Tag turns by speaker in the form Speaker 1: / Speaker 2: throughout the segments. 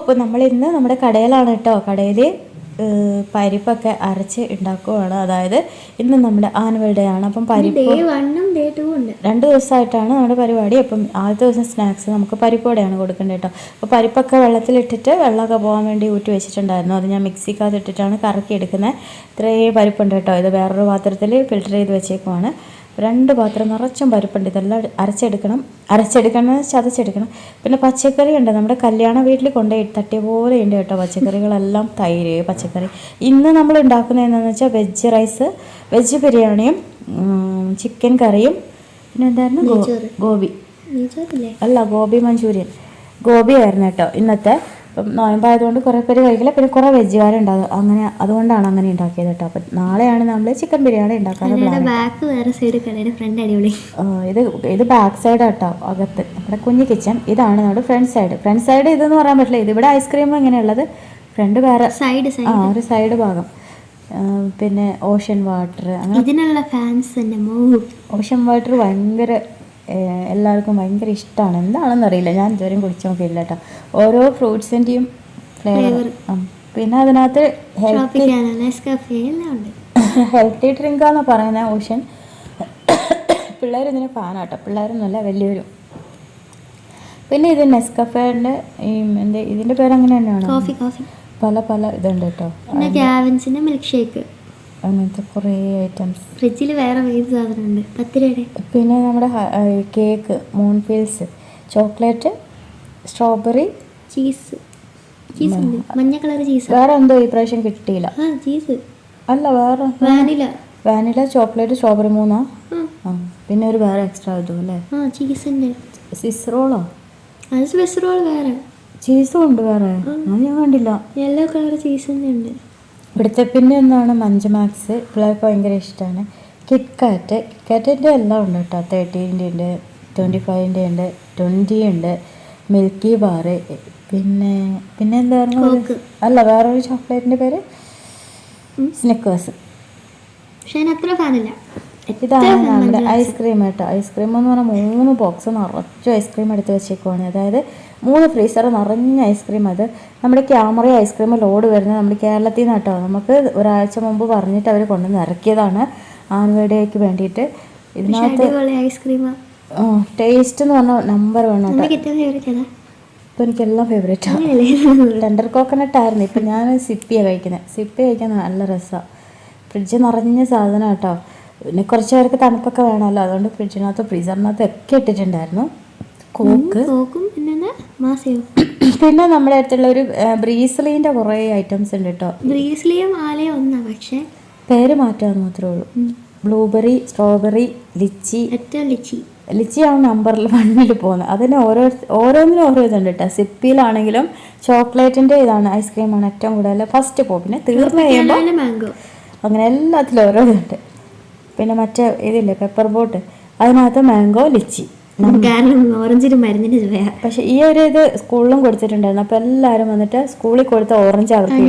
Speaker 1: അപ്പോൾ നമ്മളിന്ന് നമ്മുടെ കടയിലാണ് കേട്ടോ. കടയിൽ പരിപ്പൊക്കെ അരച്ച് ഉണ്ടാക്കുവാണ്. അതായത് ഇന്ന് നമ്മുടെ ആനുവൽ ഡേ ആണ്. അപ്പം പരിപ്പ് 2 ദിവസമായിട്ടാണ് നമ്മുടെ പരിപാടി. അപ്പം ആദ്യത്തെ ദിവസം സ്നാക്സ് നമുക്ക് പരിപ്പോടെയാണ് കൊടുക്കേണ്ടത് കേട്ടോ. അപ്പോൾ പരിപ്പൊക്കെ വെള്ളത്തിലിട്ടിട്ട് വെള്ളമൊക്കെ പോകാൻ വേണ്ടി ഊറ്റി വെച്ചിട്ടുണ്ടായിരുന്നു. അത് ഞാൻ മിക്സിക്കകത്ത് ഇട്ടിട്ടാണ് കറക്കി എടുക്കുന്നത്. ഇത്രയും പരിപ്പുണ്ട് കേട്ടോ. ഇത് വേറൊരു പാത്രത്തിൽ ഫിൽറ്റർ ചെയ്ത് വെച്ചേക്കുവാണ്. 2 പാത്രം നിറച്ചും പരിപ്പുണ്ട്. ഇതെല്ലാം അരച്ചെടുക്കണം, ചതച്ചെടുക്കണം. പിന്നെ പച്ചക്കറി ഉണ്ട്. നമ്മുടെ കല്യാണ വീട്ടിൽ കൊണ്ടുപോയി തട്ടിയ പോലെ ഉണ്ട് കേട്ടോ പച്ചക്കറികളെല്ലാം. തൈര്, പച്ചക്കറി. ഇന്ന് നമ്മൾ ഉണ്ടാക്കുന്നത് എന്താണെന്ന് വെച്ചാൽ വെജ് റൈസ്, വെജ് ബിരിയാണിയും ചിക്കൻ കറിയും പിന്നെ എന്തായിരുന്നു ഗോബി മഞ്ചൂരിയൻ. ഗോബി ആയിരുന്നു കേട്ടോ ഇന്നത്തെ. അപ്പം നോയമ്പായതുകൊണ്ട് കുറേ പേര് കഴിക്കില്ല. പിന്നെ കുറേ വെജുകാരുണ്ടാകും. അതുകൊണ്ടാണ് അങ്ങനെ ഉണ്ടാക്കിയത് കേട്ടോ. അപ്പം നാളെയാണ് നമ്മൾ ചിക്കൻ ബിരിയാണി ഉണ്ടാക്കാറ്. ഇത് ബാക്ക് സൈഡ് കേട്ടോ, അകത്ത് നമ്മുടെ കുഞ്ഞു കിച്ചൺ. ഇതാണ് നമ്മുടെ ഫ്രണ്ട് സൈഡ്. ഇതെന്ന് പറയാൻ പറ്റില്ല. ഇതിവിടെ ഐസ്ക്രീം ഇങ്ങനെയുള്ളത്, ഫ്രണ്ട് വേറെ ഒരു സൈഡ് ഭാഗം. പിന്നെ ഓഷൻ വാട്ടർ,
Speaker 2: ഇതിനുള്ള ഫാൻസ്
Speaker 1: ഓഷൻ വാട്ടർ ഭയങ്കര എല്ലാവർക്കും ഭയങ്കര ഇഷ്ടമാണ്. എന്താണെന്ന് അറിയില്ല, ഞാൻ ഇതുവരെയും കുടിച്ചു നോക്കിയില്ല കേട്ടോ. ഓരോ ഫ്രൂട്ട്സിൻ്റെയും ഫ്ലേവർ. പിന്നെ അതിനകത്ത് ഹെൽത്തി ഡ്രിങ്കാന്ന് പറയുന്ന ഓഷൻ. പിള്ളേർ ഇതിന് ഫാനാട്ടോ, പിള്ളേരൊന്നുമല്ല വലിയൊരു. പിന്നെ ഇത് നെസ്കഫേൻ്റെ ഇതിൻ്റെ പേര് അങ്ങനെ തന്നെയാണ്. പല ഇതുണ്ട് കേട്ടോ.
Speaker 2: മിൽക്ക് ഷേക്ക്,
Speaker 1: അങ്ങനത്തെ കുറേ ഐറ്റംസ്.
Speaker 2: ഫ്രിഡ്ജിൽ വേറെ സാധനമുണ്ട് 10 രൂപയുടെ.
Speaker 1: പിന്നെ നമ്മുടെ കേക്ക്, മൂൺഫീൽസ്, ചോക്ലേറ്റ്, സ്ട്രോബെറി,
Speaker 2: ചീസ് മഞ്ഞ കളർ ചീസ്.
Speaker 1: വേറെ എന്തോ ഈ പ്രാവശ്യം കിട്ടിയില്ല.
Speaker 2: ചീസ്
Speaker 1: അല്ല, വേറെ വാനില, ചോക്ലേറ്റ്, സ്ട്രോബെറി 3. പിന്നെ ഒരു വേറെ എക്സ്ട്രാ ഇതും അല്ലേ, സ്വിസ് റോളോ.
Speaker 2: അത് സ്വിസ് റോൾ വേറെ,
Speaker 1: ചീസും ഉണ്ട് വേറെ. ഞാൻ കണ്ടില്ല.
Speaker 2: യെല്ലോ കളർ ചീസ് ഉണ്ട്
Speaker 1: ഇവിടുത്തെ. പിന്നെ എന്താണ് മഞ്ച്മാക്സ്, പിള്ളേർക്ക് ഭയങ്കര ഇഷ്ടമാണ്. കിറ്റ്കാറ്റിൻ്റെ എല്ലാം ഉണ്ട് കേട്ടോ. 13 ഉണ്ട്, 25 ഉണ്ട്, 20 ഉണ്ട്, മിൽക്കി ബാറ്. പിന്നെ എന്തായിരുന്നു അല്ല, വേറൊരു ചോക്ലേറ്റിൻ്റെ പേര് സ്നിക്കേഴ്സ്. ഇതാണ് നമ്മുടെ ഐസ്ക്രീം കേട്ടോ. ഐസ്ക്രീം എന്ന് പറഞ്ഞാൽ 3 ബോക്സ് നിറച്ചും ഐസ്ക്രീം എടുത്ത് വെച്ചേക്കുവാണ്. അതായത് 3 ഫ്രീസർ നിറഞ്ഞ ഐസ്ക്രീം. അത് നമ്മുടെ ക്യാമറ ഐസ്ക്രീം ലോഡ് വരുന്നത് നമ്മുടെ കേരളത്തിൽ നിന്ന് കേട്ടോ. നമുക്ക് ഒരാഴ്ച മുമ്പ് പറഞ്ഞിട്ട് അവർ കൊണ്ടുവന്ന് ഇറക്കിയതാണ് ആനുവൽ ഡേക്ക് വേണ്ടിയിട്ട്. ഇതിനകത്ത് ടേസ്റ്റ് എന്ന് പറഞ്ഞാൽ നമ്പർ 1 കേട്ടോ. ഇപ്പം എനിക്കെല്ലാം ഫേവറേറ്റാണ്. ടെൻഡർ കോക്കനട്ട് ആയിരുന്നു. ഇപ്പം ഞാൻ സിപ്പിയാണ് കഴിക്കുന്നത്. സിപ്പി കഴിക്കാൻ നല്ല രസമാണ്. ഫ്രിഡ്ജ് നിറഞ്ഞ സാധനം കേട്ടോ. പിന്നെ കുറച്ച് പേർക്ക് തണുപ്പൊക്കെ വേണമല്ലോ, അതുകൊണ്ട് ഫ്രിഡ്ജിനകത്ത് ഫ്രീസറിനകത്ത് ഒക്കെ ഇട്ടിട്ടുണ്ടായിരുന്നു.
Speaker 2: കോക്കും
Speaker 1: പിന്നെ നമ്മുടെ അടുത്തുള്ള ഒരു ബ്രീസ്ലീൻ്റെ കുറേ ഐറ്റംസ് ഉണ്ട് കേട്ടോ.
Speaker 2: ബ്രീസ്ലിയും ആലയും ഒന്നാ, പക്ഷേ
Speaker 1: പേര് മാറ്റാന്ന് മാത്രമേ ഉള്ളൂ. ബ്ലൂബെറി, സ്ട്രോബെറി, ലിച്ചിയാണ് നമ്പറിൽ 1 പോകുന്നത്. അതിന് ഓരോന്നിനും ഓരോ ഇതുണ്ട് കേട്ടോ. സിപ്പിയിലാണെങ്കിലും ചോക്ലേറ്റിൻ്റെ ഇതാണ്, ഐസ്ക്രീമാണ് ഏറ്റവും കൂടുതൽ ഫസ്റ്റ് പോകും. പിന്നെ തീർന്നു കഴിയുമ്പോൾ
Speaker 2: മാംഗോ,
Speaker 1: അങ്ങനെ എല്ലാത്തിലും ഓരോ ഇതുണ്ട്. പിന്നെ മറ്റേ ഇതില്ലേ പെപ്പർ ബോട്ട്, അതിനകത്ത് മാംഗോ, ലിച്ചി.
Speaker 2: ഓറഞ്ചിന് മരുന്നിന് ചുവയാ.
Speaker 1: പക്ഷെ ഈ ഒരു ഇത് സ്കൂളിലും കൊടുത്തിട്ടുണ്ടായിരുന്നു. അപ്പോൾ എല്ലാവരും വന്നിട്ട് സ്കൂളിൽ കൊടുത്ത ഓറഞ്ച് അവർക്ക്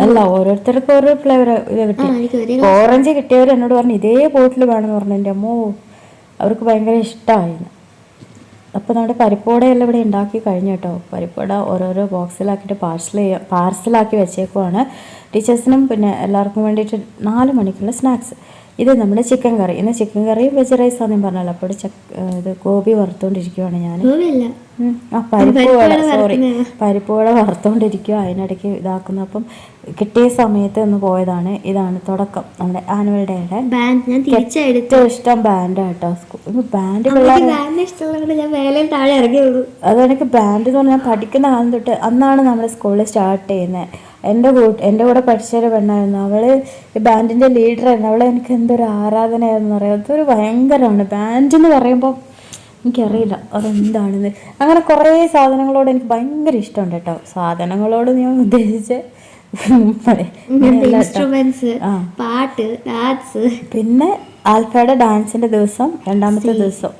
Speaker 1: അല്ല, ഓരോരുത്തർക്കും ഓരോ ഫ്ലേവർ ഇത് കിട്ടി. ഓറഞ്ച് കിട്ടിയവർ എന്നോട് പറഞ്ഞു ഇതേ ബോട്ടിൽ വേണമെന്ന് പറഞ്ഞു. എൻ്റെ അമ്മോ, അവർക്ക് ഭയങ്കര ഇഷ്ടമായിരുന്നു. അപ്പോൾ നമ്മുടെ പരിപ്പോടയെല്ലാം ഇവിടെ ഉണ്ടാക്കി കഴിഞ്ഞു കേട്ടോ. പരിപ്പോട ഓരോരോ ബോക്സിലാക്കിയിട്ട് പാർസലാക്കി വെച്ചേക്കുവാണ്. ടീച്ചേഴ്സിനും പിന്നെ എല്ലാവർക്കും വേണ്ടിയിട്ട് 4 മണിക്കുള്ള സ്നാക്സ്. ഇത് നമ്മുടെ ചിക്കൻ കറി. ഇന്ന് ചിക്കൻ കറിയും വെജ് റൈസാന്ന് ഞാൻ പറഞ്ഞല്ലോ. അപ്പോൾ ഇത് ഗോബി വറുത്തുകൊണ്ടിരിക്കുവാണ് ഞാൻ. പരിപ്പുവട വറുത്തുകൊണ്ടിരിക്കുക. അതിനിടയ്ക്ക് ഇതാക്കുന്നു. അപ്പം കിട്ടിയ സമയത്ത് ഒന്ന് പോയതാണ്. ഇതാണ് തുടക്കം നമ്മുടെ ആനുവൽ ഡേയുടെ. ഏറ്റവും ഇഷ്ടം ബാൻഡ് കേട്ടോ. ബാൻഡ് അതെനിക്ക് ബാൻഡ് എന്ന് പറഞ്ഞാൽ ഞാൻ പഠിക്കുന്ന കാലം തൊട്ട് അന്നാണ് നമ്മുടെ സ്കൂളിൽ സ്റ്റാർട്ട് ചെയ്യുന്നത്. എൻ്റെ കൂടെ പഠിച്ചൊരു പെണ്ണായിരുന്നു. അവള് ഈ ബാൻഡിൻ്റെ ലീഡറായിരുന്നു. അവളെ എനിക്ക് എന്തൊരു ആരാധനയായിരുന്നു പറയാം. അതൊരു ഭയങ്കരമാണ് ബാൻഡ് എന്ന് പറയുമ്പോൾ. എനിക്കറിയില്ല അതെന്താണെന്ന്. അങ്ങനെ കുറേ സാധനങ്ങളോട് എനിക്ക് ഭയങ്കര ഇഷ്ടമുണ്ട് കേട്ടോ. സാധനങ്ങളോട് ഞാൻ ഉദ്ദേശിച്ച്
Speaker 2: പാട്ട്, ഡാൻസ്.
Speaker 1: പിന്നെ ആൽഫയുടെ ഡാൻസിൻ്റെ ദിവസം, 2ാമത്തെ ദിവസം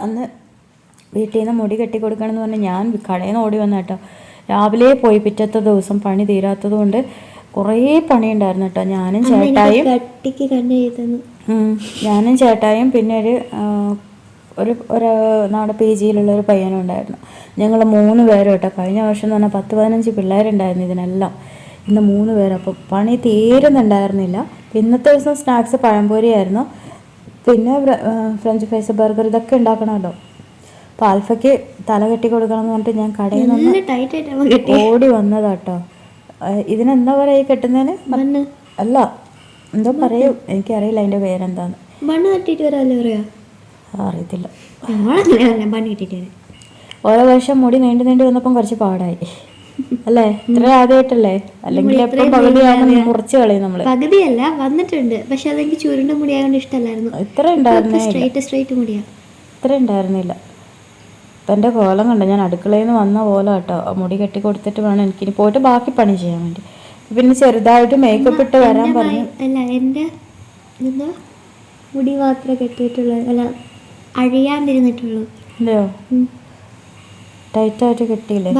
Speaker 1: അന്ന് വീട്ടിൽ നിന്ന് മുടി കെട്ടി കൊടുക്കണമെന്ന് പറഞ്ഞാൽ ഞാൻ കടയിൽ നിന്ന് ഓടി വന്ന കേട്ടോ. രാവിലെ പോയി. പിറ്റത്തെ ദിവസം പണി തീരാത്തത് കൊണ്ട് കുറേ പണിയുണ്ടായിരുന്നു കേട്ടോ. ഞാനും ചേട്ടായും പിന്നെ ഒരു ഒരു നമ്മുടെ PG-യിലുള്ള ഒരു പയ്യനും ഉണ്ടായിരുന്നു. ഞങ്ങൾ 3 പേരും കേട്ടോ. കഴിഞ്ഞ വർഷം എന്ന് പറഞ്ഞാൽ 10-15 പിള്ളേരുണ്ടായിരുന്നു ഇതിനെല്ലാം. ഇന്ന് 3 പേര്. അപ്പോൾ പണി തീരുന്നുണ്ടായിരുന്നില്ല. ഇന്നത്തെ ദിവസം സ്നാക്സ് പഴംപൊരി ആയിരുന്നു, പിന്നെ ഫ്രഞ്ച് ഫ്രൈസ്, ബർഗർ ഇതൊക്കെ ഉണ്ടാക്കണമല്ലോ. അപ്പോൾ ആൽഫയ്ക്ക് തല കെട്ടി കൊടുക്കണം എന്ന് പറഞ്ഞിട്ട് ഞാൻ കടയിൽ നിന്ന് ഓടി വന്നതാട്ടോ. ഇതിനെന്താ പറയുക ഈ കെട്ടുന്നതിന്? അല്ല, എന്തോ പറയും, എനിക്കറിയില്ല അതിൻ്റെ പേരെന്താന്ന്.
Speaker 2: മണ്ണ് തട്ടിയിട്ട് വരാല്ലേ പറയാ?
Speaker 1: അറിയത്തില്ല.
Speaker 2: മണ്ണ് കിട്ടിയിട്ട്
Speaker 1: ഓരോ വർഷം മുടി നീണ്ടു വന്നപ്പം കുറച്ച് പാടായി അല്ലേ? ഇത്ര ആദ്യമായിട്ടല്ലേ? അല്ലെങ്കിൽ എപ്പോഴും പകുതിയാകുമ്പോൾ മുറിച്ച് കളയും നമ്മള്.
Speaker 2: പകുതിയല്ല വന്നിട്ടുണ്ട്, പക്ഷെ അതെനിക്ക് ചുരുണ്ട മുടിയായോണ്ട് ഇഷ്ടമല്ലായിരുന്നു.
Speaker 1: ഇത്ര ഉണ്ടായിരുന്നേ?
Speaker 2: സ്ട്രൈറ്റ് മുടിയാ.
Speaker 1: ഇത്ര ഉണ്ടായിരുന്നില്ല. ഇപ്പം എൻ്റെ കോലം കണ്ടോ, ഞാൻ അടുക്കളയിൽ നിന്ന് വന്ന പോലെ കേട്ടോ. മുടി കെട്ടി കൊടുത്തിട്ട് വേണം എനിക്കിനി പോയിട്ട് ബാക്കി പണി ചെയ്യാൻ വേണ്ടി. പിന്നെ ചെറുതായിട്ട് മേക്കപ്പ് ഇട്ട് വരാൻ പറഞ്ഞു.
Speaker 2: അല്ല, എൻ്റെ എന്താ മുടി മാത്രമേ കെട്ടിയിട്ടുള്ളൂ, അല്ല അഴിയാണ്ടിരുന്നിട്ടുള്ളൂ.
Speaker 1: അതെയോ? ടൈറ്റായിട്ട് കെട്ടിയില്ലേ?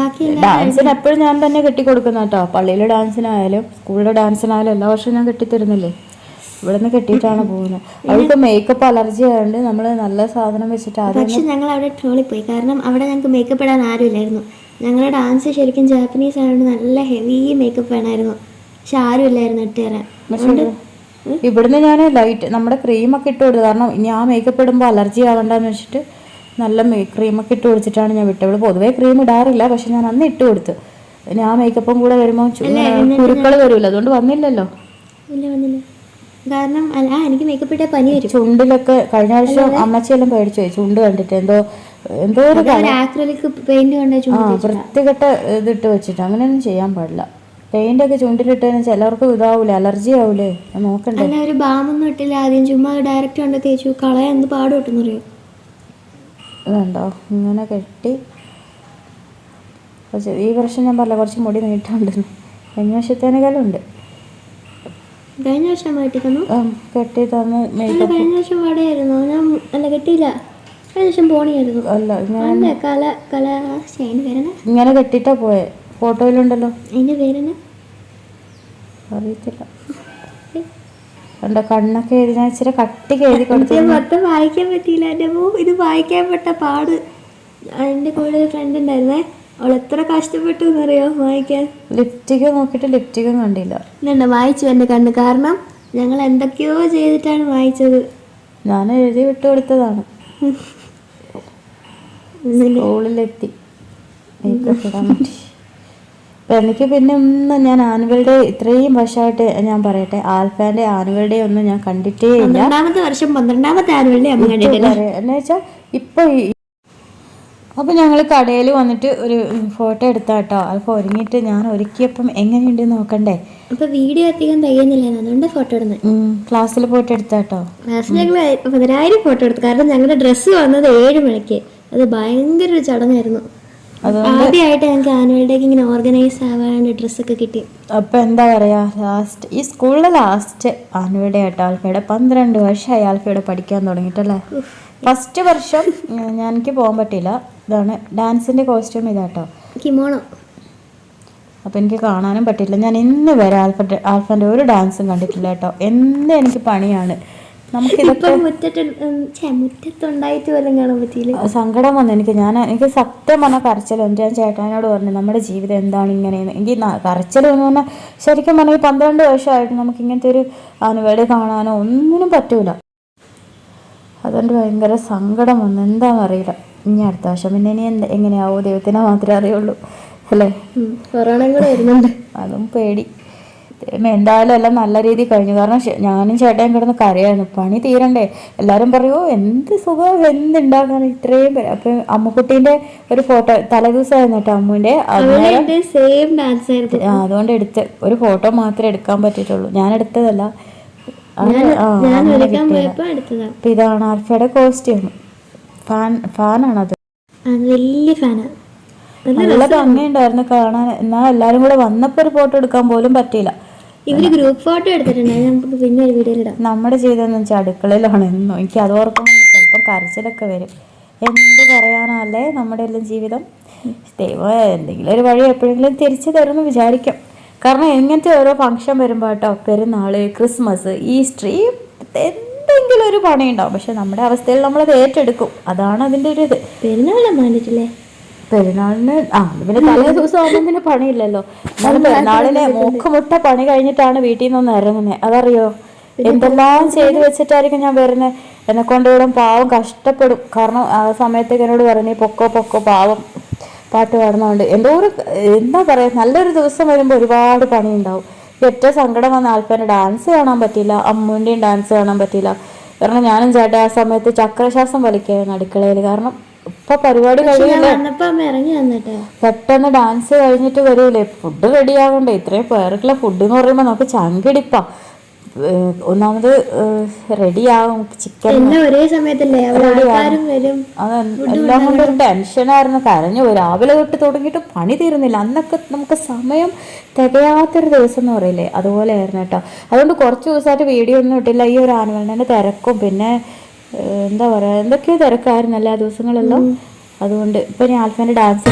Speaker 1: ഡാൻസിന് എപ്പോഴും ഞാൻ തന്നെ കെട്ടി കൊടുക്കുന്ന കേട്ടോ. പള്ളിയിലെ ഡാൻസിനായാലും സ്കൂളിലെ ഡാൻസിനായാലും എല്ലാ വർഷവും ഞാൻ കെട്ടിത്തരുന്നില്ലേ. ഇവിടെ നിന്ന് കെട്ടിയിട്ടാണ് പോകുന്നത്. അവൾക്ക് മേക്കപ്പ് അലർജി ആയതുകൊണ്ട് നമ്മൾ നല്ല സാധനം വെച്ചിട്ട് ആദ്യം.
Speaker 2: പക്ഷെ ഞങ്ങൾ അവിടെ ട്രോളിൽ പോയി, കാരണം അവിടെ ഞങ്ങൾക്ക് മേക്കപ്പ് ഇടാൻ ആരുമില്ലായിരുന്നു. ഞങ്ങളുടെ ഡാൻസ് ശരിക്കും ജാപ്പനീസ് ആയതുകൊണ്ട് നല്ല ഹെവി മേക്കപ്പ് വേണമായിരുന്നു, പക്ഷെ ആരും ഇല്ലായിരുന്നു ഇട്ട് തരാൻ.
Speaker 1: ഇവിടുന്ന് ഞാൻ ലൈറ്റ് നമ്മുടെ ക്രീമൊക്കെ ഇട്ട് കൊടുത്തു, കാരണം ഇനി ആ മേക്കപ്പ് ഇടുമ്പോൾ അലർജി ആവണ്ടെന്ന് വെച്ചിട്ട് നല്ല ക്രീമൊക്കെ ഇട്ട് കൊടുത്തിട്ടാണ് ഞാൻ വിട്ടത്. ഇവിടെ പൊതുവേ ക്രീം ഇടാറില്ല, പക്ഷെ ഞാൻ അന്ന് ഇട്ട് കൊടുത്തു. ഇനി ആ മേക്കപ്പും കൂടെ വരുമ്പോൾ കുരുക്കൾ വരുമല്ലോ, അതുകൊണ്ട് വന്നില്ലല്ലോ.
Speaker 2: ഇല്ല, വന്നില്ല. കാരണം അല്ല, എനിക്ക് മേക്കപ്പ് ഇട്ടാൽ പനി വരും.
Speaker 1: ചുണ്ടിലൊക്കെ കഴിഞ്ഞ ആഴ്ച അമ്മച്ചിയെല്ലാം പേടിച്ചു പോയി, ചുണ്ട് കണ്ടിട്ട്. എന്തോ ഒരു
Speaker 2: ആക്രിലിക് പെയിന്റ് കൊണ്ട്
Speaker 1: വൃത്തികെട്ട ഇതിട്ട് വെച്ചിട്ട് അങ്ങനെയൊന്നും ചെയ്യാൻ പാടില്ല. പെയിന്റ് ഒക്കെ ചുണ്ടിലിട്ടതിന് ചിലർക്ക് ഇതാവൂലേ, അലർജി ആവൂലേ, നോക്കണ്ടേ.
Speaker 2: അല്ല, ഒരു ബാമൊന്നും ഇട്ടില്ല, ആദ്യം ചുമ്മാ ഡയറക്റ്റ് കൊണ്ട് തേച്ചു. കളയാൻ എന്ത് പാടുപെട്ടെന്ന് അറിയോ?
Speaker 1: വേണ്ടോ ഇങ്ങനെ കെട്ടി. ഈ വർഷം ഞാൻ പറഞ്ഞ കുറച്ച് മുടി നീട്ടുണ്ടെന്ന്. കഴിഞ്ഞ വർഷത്തേനേക്കാളും ഉണ്ട്.
Speaker 2: കഴിഞ്ഞ വർഷം കെട്ടി
Speaker 1: തന്നു മേക്കപ്പ്.
Speaker 2: കഴിഞ്ഞ വർഷം പാടായിരുന്നു. ഞാൻ അല്ല കെട്ടിയില്ല, കഴിഞ്ഞ വർഷം പോണിയായിരുന്നു.
Speaker 1: അല്ല,
Speaker 2: ഇങ്ങനെ
Speaker 1: കെട്ടിട്ടാ പോയെ. ഫോട്ടോയിലുണ്ടല്ലോ.
Speaker 2: അതിന്റെ പേരെന്നാ
Speaker 1: അറിയത്തില്ല. കണ്ടോ കണ്ണൊക്കെ എഴുതി, ഞാൻ ഇച്ചിരി കട്ടിക്ക് എഴുതി കൊടുത്തു.
Speaker 2: മൊത്തം വായിക്കാൻ പറ്റിയില്ല. എൻ്റെ ഇത് വായിക്കാൻ പെട്ട പാട്. എൻ്റെ കൂടെ ഒരു ഫ്രണ്ട് ഉണ്ടായിരുന്നേ, അവൾ എത്ര കഷ്ടപ്പെട്ടു എന്നറിയോ വായിക്കാൻ.
Speaker 1: ലിപ്സ്റ്റിക് നോക്കിയിട്ട് ലിപ്സ്റ്റിക്കും കണ്ടില്ല.
Speaker 2: ഇല്ല, വായിച്ചു എൻ്റെ കണ്ണ്. കാരണം ഞങ്ങൾ എന്തൊക്കെയോ ചെയ്തിട്ടാണ് വായിച്ചത്.
Speaker 1: ഞാൻ എഴുതി വിട്ടു കൊടുത്തതാണ്. സ്കൂളിലെത്തി മേക്കപ്പ് ഇടാൻ വേണ്ടി. അപ്പം എനിക്ക് പിന്നെ ഒന്നും ഞാൻ ആനുവൽ ഡേ ഇത്രയും വർഷമായിട്ട് ഞാൻ പറയട്ടെ, ആൽഫാൻ്റെ ആനുവൽ ഡേ ഒന്നും ഞാൻ കണ്ടിട്ടേ ഇല്ല.
Speaker 2: 12ാമത്തെ വർഷം 12ാമത്തെ ആനുവൽ ഡേ അമ്മ കണ്ടിട്ടില്ല.
Speaker 1: എന്ന് വെച്ചാൽ ഇപ്പോൾ. അപ്പം ഞങ്ങൾ കടയിൽ വന്നിട്ട് ഒരു ഫോട്ടോ എടുത്താ കേട്ടോ. അതൊക്കെ ഒരുങ്ങിയിട്ട് ഞാൻ ഒരുക്കിയപ്പം എങ്ങനെയുണ്ടെന്ന് നോക്കണ്ടേ.
Speaker 2: അപ്പം വീഡിയോ അധികം തയ്യുന്നില്ല, അതുകൊണ്ട് ഫോട്ടോ ഇടുന്നത്.
Speaker 1: ക്ലാസ്സിൽ പോയിട്ട് എടുത്താ കേട്ടോ.
Speaker 2: ക്ലാസ്സിൽ ഞങ്ങൾ 10,000 ഫോട്ടോ എടുത്തു. കാരണം ഞങ്ങളുടെ ഡ്രസ്സ് വന്നത് 7 മണിക്ക്. അത് ഭയങ്കര ഒരു ചടങ്ങായിരുന്നു. ആദ്യമായിട്ട് ഞങ്ങൾക്ക് ആനുവൽ ഡേക്ക് ഇങ്ങനെ ഓർഗനൈസ് ആവാണ്ട് ഡ്രസ്സൊക്കെ കിട്ടി.
Speaker 1: അപ്പം എന്താ പറയുക, ഈ സ്കൂളിലെ ലാസ്റ്റ് ആനുവൽ ഡേ ആയിട്ട് ആൽഫയുടെ 12 വർഷമായി ആൽഫയുടെ പഠിക്കാൻ തുടങ്ങിയിട്ടല്ലേ. ഫസ്റ്റ് വർഷം എനിക്ക് പോകാൻ പറ്റില്ല. ഇതാണ് ഡാൻസിൻ്റെ കോസ്റ്റ്യൂം ഇതാട്ടോ,
Speaker 2: കിമോണോ.
Speaker 1: അപ്പം എനിക്ക് കാണാനും പറ്റില്ല. ഞാൻ ഇന്ന് വരെ ആൽഫൻ്റെ ഒരു ഡാൻസും കണ്ടിട്ടില്ല കേട്ടോ. എന്ന് എനിക്ക് പണിയാണ്. നമുക്കിതൊക്കെ
Speaker 2: മുറ്റത്തുണ്ടായിട്ട് പോലും കാണാൻ പറ്റിയില്ല.
Speaker 1: സങ്കടം വന്നു എനിക്ക് സത്യം പറഞ്ഞാൽ കരച്ചിലുണ്ട്. ഞാൻ ചേട്ടനോട് പറഞ്ഞു നമ്മുടെ ജീവിതം എന്താണ് ഇങ്ങനെയെന്ന്. എനിക്ക് കരച്ചിലെന്ന് പറഞ്ഞാൽ ശരിക്കും പറഞ്ഞാൽ 12 വർഷമായിട്ട് നമുക്ക് ഇങ്ങനത്തെ ഒരു ആനുവൽ ഡേ കാണാനോ ഒന്നിനും പറ്റൂല. അതുകൊണ്ട് ഭയങ്കര സങ്കടം വന്നു. എന്താണെന്നറിയില്ല. ഇനി അടുത്ത വർഷം പിന്നെ ഇനി എങ്ങനെയാവോ ദൈവത്തിനെ മാത്രമേ അറിയുള്ളൂ അല്ലേ.
Speaker 2: കൊറോണ കൂടെ വരുന്നുണ്ട്,
Speaker 1: അതും പേടി. എന്തായാലും എല്ലാം നല്ല രീതിയിൽ കഴിഞ്ഞു. കാരണം ഞാനും ചേട്ടനും കിടന്ന് കരയായിരുന്നു, പണി തീരണ്ടേ. എല്ലാവരും പറയുമോ എന്ത് സുഖം, എന്തുണ്ടാക്കാൻ ഇത്രയും പേര്. അപ്പം അമ്മുക്കുട്ടീൻ്റെ ഒരു ഫോട്ടോ തലേദിവസമായിരുന്നു കേട്ടോ അമ്മുവിൻ്റെ. അതുകൊണ്ട് എടുത്ത് ഒരു ഫോട്ടോ മാത്രമേ എടുക്കാൻ പറ്റിയിട്ടുള്ളൂ. ഞാൻ എടുത്തതല്ല, ഇതാണ് ആൽഫയുടെ കോസ്റ്റ്യൂം. ഫാനാണത്,
Speaker 2: വലിയ ഫാനാണ്.
Speaker 1: നല്ല ഭംഗിയുണ്ടായിരുന്നു കാണാൻ. എന്നാൽ എല്ലാവരും കൂടെ വന്നപ്പോൾ ഒരു ഫോട്ടോ എടുക്കാൻ പോലും പറ്റിയില്ല.
Speaker 2: ഇവര് ഗ്രൂപ്പ് ഫോട്ടോ എടുത്തിട്ടുണ്ട്, പിന്നെ ഒരു വീഡിയോയിൽ ഇടാം.
Speaker 1: നമ്മുടെ ജീവിതം എന്ന് വെച്ചാൽ അടുക്കളയിലാണ് എന്നും. എനിക്ക് അത് ഓർക്കുമ്പോൾ ചിലപ്പോൾ കരച്ചിലൊക്കെ വരും. എന്ത് പറയാനല്ലേ നമ്മുടെ എല്ലാം ജീവിതം. ദൈവം എന്തെങ്കിലും ഒരു വഴി എപ്പോഴെങ്കിലും തിരിച്ചു തരുമെന്ന് വിചാരിക്കും. കാരണം ഇങ്ങനത്തെ ഓരോ ഫംഗ്ഷൻ വരുമ്പോൾ കേട്ടോ, പെരുന്നാൾ, ക്രിസ്മസ്, ഈസ്റ്റർ, എന്ത് എന്തെങ്കിലും ഒരു പണി ഉണ്ടാവും. പക്ഷെ നമ്മുടെ അവസ്ഥയിൽ നമ്മളത് ഏറ്റെടുക്കും. അതാണ് അതിൻ്റെ ഒരു ഇത്.
Speaker 2: പെരുന്നാളിനെ മാനിട്ടില്ലേ?
Speaker 1: പെരുന്നാളിന് പിന്നെ തലേ ദിവസം ആകുമ്പോൾ പിന്നെ പണിയില്ലല്ലോ. എന്നാലും പെരുന്നാളിന് മൂക്കുമുട്ട പണി കഴിഞ്ഞിട്ടാണ് വീട്ടിൽ നിന്നൊന്ന് ഇറങ്ങുന്നത്. അതറിയോ, എന്തെല്ലാം ചെയ്ത് വെച്ചിട്ടായിരിക്കും ഞാൻ വരുന്നത്. എന്നെ കൊണ്ടുവിടെ പാവം കഷ്ടപ്പെടും. കാരണം ആ സമയത്തേക്ക് എന്നോട് പറഞ്ഞു പൊക്കോ പാവം പാട്ട് പാടുന്നതുകൊണ്ട്. എന്താ പറയുക, നല്ലൊരു ദിവസം വരുമ്പോൾ ഒരുപാട് പണി ഉണ്ടാവും. ഏറ്റവും സങ്കടം വന്ന ആൾക്കാരുടെ ഡാൻസ് കാണാൻ പറ്റില്ല, അമ്മൂൻ്റെയും ഡാൻസ് കാണാൻ പറ്റില്ല. കാരണം ഞാനും ചേട്ടാ ആ സമയത്ത് ചക്രശ്വാസം വലിക്കുകയായിരുന്നു അടുക്കളയിൽ. കാരണം ഇപ്പൊ പരിപാടി കഴിയില്ലേ, പെട്ടെന്ന് ഡാൻസ് കഴിഞ്ഞിട്ട് വരൂലേ, ഫുഡ് റെഡി ആകണ്ടേ. ഇത്രയും പേർക്കുള്ള ഫുഡ് എന്ന് പറയുമ്പോൾ നമുക്ക് ചങ്കിടിപ്പാ. ഒന്നാമത് റെഡിയാവും, ചിക്കൻ
Speaker 2: ഒരേ സമയത്തല്ലേ
Speaker 1: എല്ലാം കൊണ്ട് ഒരു ടെൻഷനായിരുന്നു. കരഞ്ഞു പോയി. രാവിലെ തൊട്ട് തുടങ്ങിയിട്ട് പണി തീരുന്നില്ല. അന്നൊക്കെ നമുക്ക് സമയം തികയാത്തൊരു ദിവസം എന്ന് പറയില്ലേ, അതുപോലെ ആയിരുന്നു കേട്ടോ. അതുകൊണ്ട് കുറച്ച് ദിവസമായിട്ട് വീഡിയോ ഒന്നും ഇട്ടില്ല. ഈ ഒരു ആനുവലിൻ്റെ തിരക്കും പിന്നെ എന്താ പറയുക, എന്തൊക്കെയോ തിരക്കായിരുന്നു എല്ലാ ദിവസങ്ങളെല്ലാം. അതുകൊണ്ട് ഇപ്പം ഞാൻ ആൽഫാൻ്റെ ഡാൻസ്